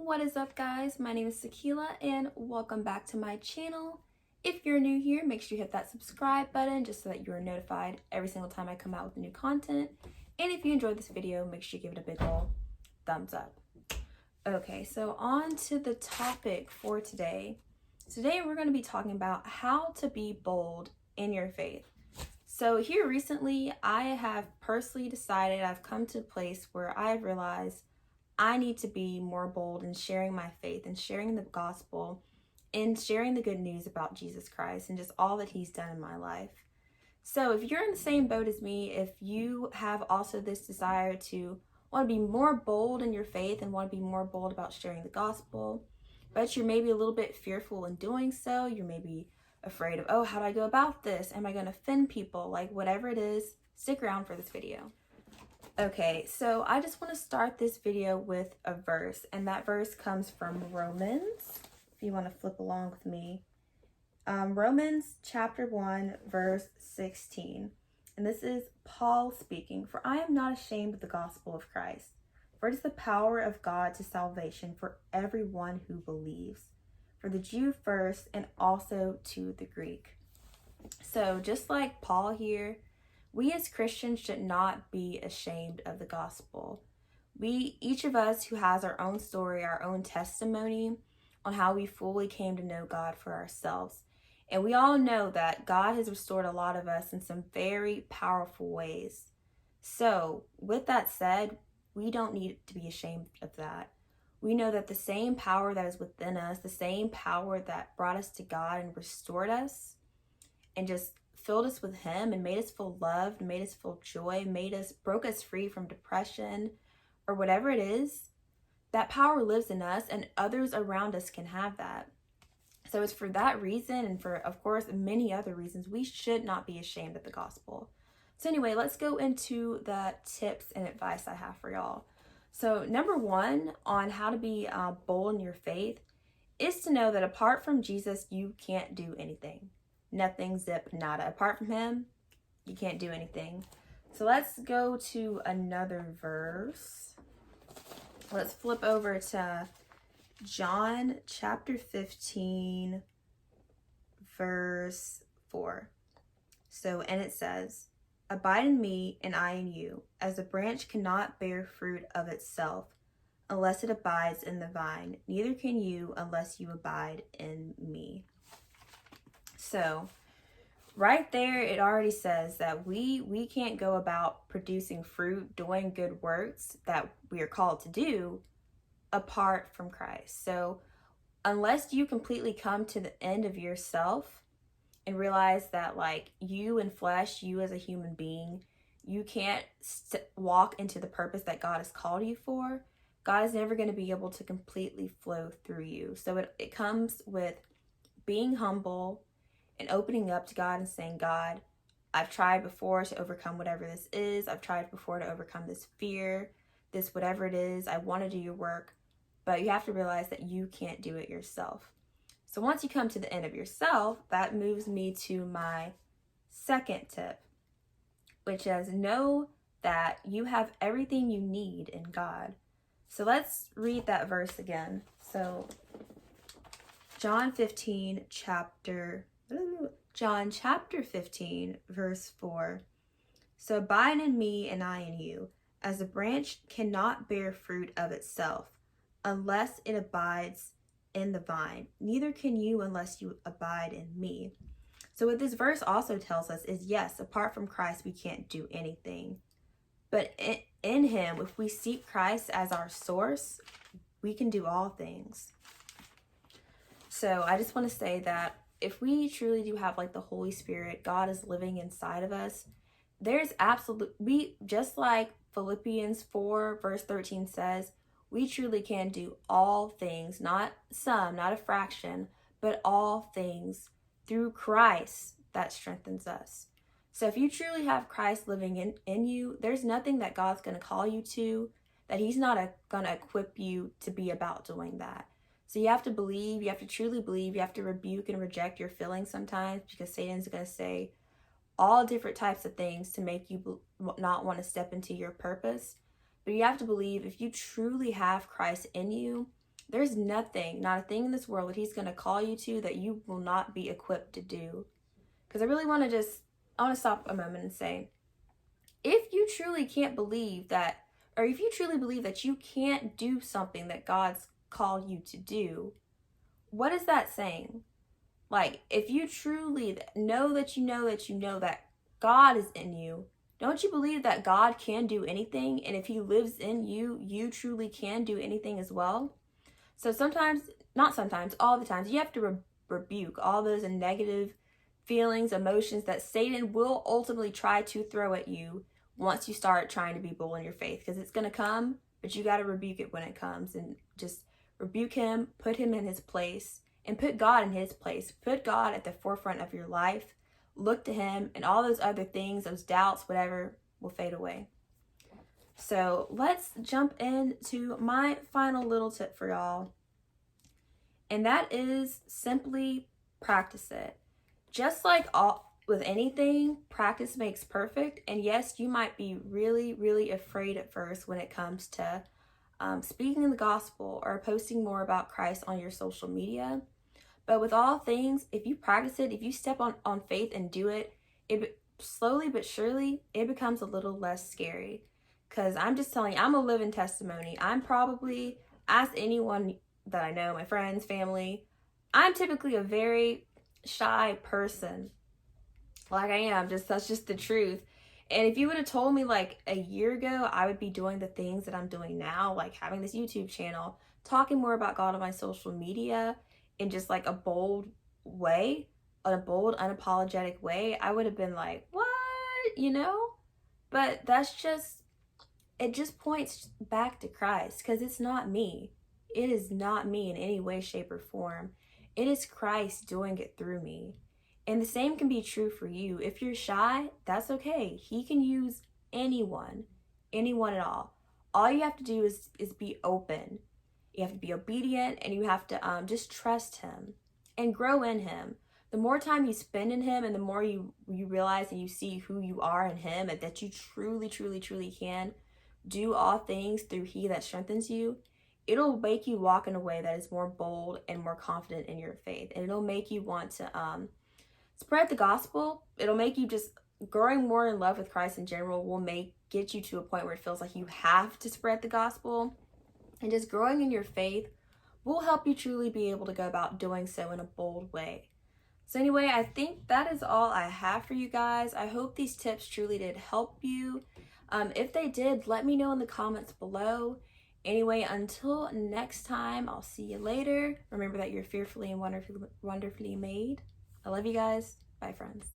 What is up, guys? My name is Sakila and welcome back to my channel. If you're new here, make sure you hit that subscribe button just so that you are notified every single time I come out with new content. And if you enjoyed this video, make sure you give it a big ol' thumbs up. Okay, so on to the topic for today. Today we're going to be talking about how to be bold in your faith. So here recently, I have personally decided, I've come to a place where I've realized I need to be more bold in sharing my faith and sharing the gospel and sharing the good news about Jesus Christ and just all that he's done in my life. So if you're in the same boat as me, if you have also this desire to want to be more bold in your faith and want to be more bold about sharing the gospel, but you're maybe a little bit fearful in doing so, you're maybe afraid of, oh, how do I go about this? Am I going to offend people? Like, whatever it is, stick around for this video. Okay, so I just want to start this video with a verse, and that verse comes from Romans, if you want to flip along with me. Romans chapter 1, verse 16. And this is Paul speaking, "For I am not ashamed of the gospel of Christ, for it is the power of God to salvation for everyone who believes, for the Jew first and also to the Greek." So just like Paul here, we as Christians should not be ashamed of the gospel. Each of us who has our own story, our own testimony on how we fully came to know God for ourselves. And we all know that God has restored a lot of us in some very powerful ways. So with that said, we don't need to be ashamed of that. We know that the same power that is within us, the same power that brought us to God and restored us and just filled us with him and made us feel loved, made us feel joy, broke us free from depression or whatever it is, that power lives in us and others around us can have that. So it's for that reason and for, of course, many other reasons, we should not be ashamed of the gospel. So anyway, let's go into the tips and advice I have for y'all. So number one on how to be bold in your faith is to know that apart from Jesus, you can't do anything. Nothing, zip, nada. Apart from him, you can't do anything. So let's go to another verse. Let's flip over to John chapter 15, verse 4. And it says, "Abide in me and I in you, as a branch cannot bear fruit of itself unless it abides in the vine, neither can you unless you abide in me." So right there, it already says that we can't go about producing fruit, doing good works that we are called to do apart from Christ. So unless you completely come to the end of yourself and realize that, like, you in flesh, you as a human being, you can't walk into the purpose that God has called you for, God is never going to be able to completely flow through you. So it comes with being humble and opening up to God and saying, "God, I've tried before to overcome whatever this is. I've tried before to overcome this fear, this whatever it is. I want to do your work." But you have to realize that you can't do it yourself. So once you come to the end of yourself, that moves me to my second tip, which is know that you have everything you need in God. So let's read that verse again. So John chapter 15, verse 4. "So abide in me and I in you, as a branch cannot bear fruit of itself unless it abides in the vine, neither can you unless you abide in me." So what this verse also tells us is, yes, apart from Christ, we can't do anything. But in him, if we seek Christ as our source, we can do all things. So I just want to say that if we truly do have, like, the Holy Spirit, God is living inside of us, just like Philippians 4 verse 13 says, we truly can do all things, not some, not a fraction, but all things through Christ that strengthens us. So if you truly have Christ living in you, there's nothing that God's going to call you to that he's not going to equip you to be about doing that. So you have to believe, you have to truly believe, you have to rebuke and reject your feelings sometimes, because Satan's going to say all different types of things to make you not want to step into your purpose. But you have to believe, if you truly have Christ in you, There's nothing, not a thing in this world that he's going to call you to that you will not be equipped to do. Because I really want to stop a moment and say, if you truly can't believe that, or if you truly believe that you can't do something that God's called you to do, what is that saying? Like, if you truly know that you know that you know that God is in you, don't you believe that God can do anything? And if he lives in you, you truly can do anything as well? So sometimes, not sometimes, all the times, you have to rebuke all those negative feelings, emotions that Satan will ultimately try to throw at you once you start trying to be bold in your faith. Because it's going to come, but you got to rebuke it when it comes. And just rebuke him, put him in his place, and put God in his place. Put God at the forefront of your life. Look to him, and all those other things, those doubts, whatever, will fade away. So let's jump into my final little tip for y'all. And that is simply practice it. Just like with anything, practice makes perfect. And yes, you might be really, really afraid at first when it comes to speaking the gospel or posting more about Christ on your social media. But with all things, if you practice it, if you step on faith and do it, it slowly but surely, it becomes a little less scary. Because I'm just telling you, I'm a living testimony. I'm probably, as anyone that I know, my friends, family, I'm typically a very shy person. Like I am, that's just the truth. And if you would have told me like a year ago I would be doing the things that I'm doing now, like having this YouTube channel, talking more about God on my social media in just like a bold way, a bold, unapologetic way, I would have been like, what? But it just points back to Christ, because it's not me. It is not me in any way, shape, or form. It is Christ doing it through me. And the same can be true for you. If you're shy, that's okay. He can use anyone at all. All you have to do is be open. You have to be obedient, and you have to just trust him and grow in him. The more time you spend in him, and the more you realize and you see who you are in him, and that you truly, truly, truly can do all things through he that strengthens you, it'll make you walk in a way that is more bold and more confident in your faith. And it'll make you want to spread the gospel. It'll make you just growing more in love with Christ in general will get you to a point where it feels like you have to spread the gospel. And just growing in your faith will help you truly be able to go about doing so in a bold way. So anyway, I think that is all I have for you guys. I hope these tips truly did help you. If they did, let me know in the comments below. Anyway, until next time, I'll see you later. Remember that you're fearfully and wonderfully made. I love you guys. Bye, friends.